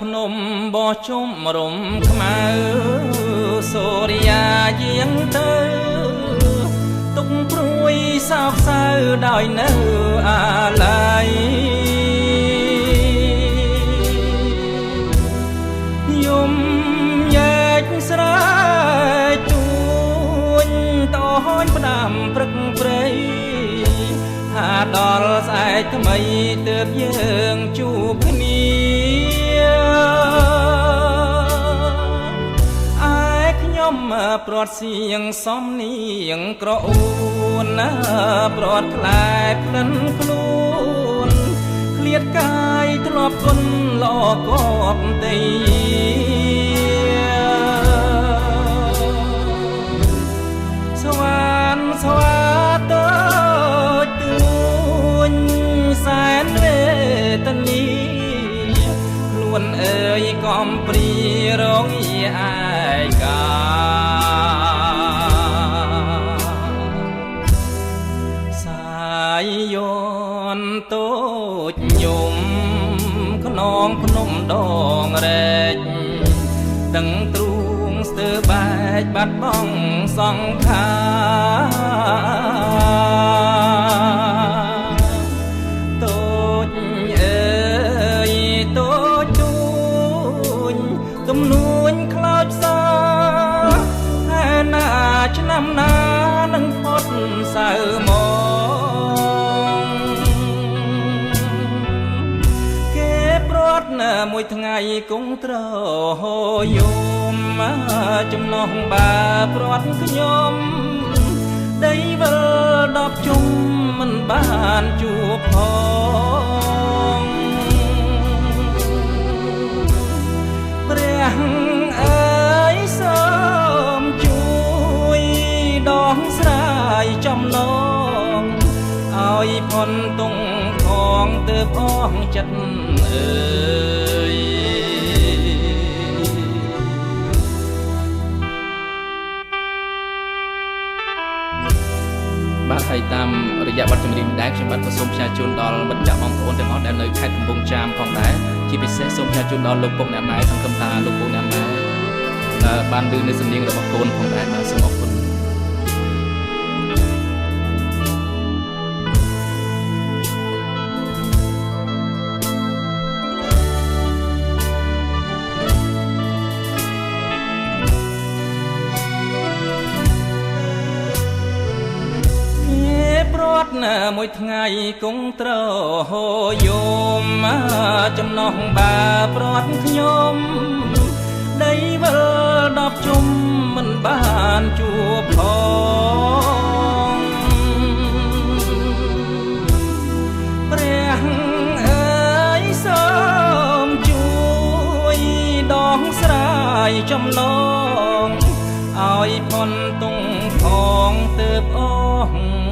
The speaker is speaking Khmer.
ភ្នំបោះជុំរំខ្មៅសូរិយាយាងទៅទុកព្រួយសោកសៅដោយនៅអាឡ័យយំញែកស្រែកទួញតោញផ្ដាំព្រឹកព្រៃថាដល់ស្អែកថ្មីទើបយើងជួបគ្នាព្រាត់សៀងសំនៀងក្រអួនណាព្រាត់ខ្លែក្លិនខ្លួនឃ្លាតកាយធ្លាប់គុណល្អកបទីស្វានស្វាតូចទួញសែនវេទនីខ្លួនអើយកំព្រារងឯកាយន់តូចញុំខ្នងភ្នំដងរែកទាំងទ្រូងស្ទើបែកបាត់បង់សង្ខាតូចអើយតូចទួញទំនួញខ្លោចផ្សាហើយណាឆ្នាំណានឹងផុតសៅមកមួយថ្ងៃគង់ត្រយមចំណងបាព្រាត់ខ្ញុំដីវិល10ជុំមិនបានជួបផងព្រះអើយសូមជួយដងស្រាយចំណងឲ្យផុនទងផងទើបអងចិត្តអើយបាទហើយតាមរយៈបទចម្រៀងដែរខ្ញុំបាទក៏សូមផ្សាយជូនដល់មិត្តភក្តិបងប្អូនទាំងអស់ដែលនៅខេត្តកំពង់ចាមផងដែរជាពិសេសសូមផ្សាយជូនដល់លោកពុកអ្នកម៉ែសង្ឃឹមថាលោកពុកអ្នកម៉ែបានឮនៅសំនៀងរបស់កូនផងដែរបាទសូមអរគុណមួយថ្ងៃគង់ត្រយមចំណងបាព្រាត់ខ្ញុំដីវិល10ជុំមិនបានជួបផងព្រះអើយសូមជួយដងស្រាយចំណងឲ្យផុនទងផងទើបអង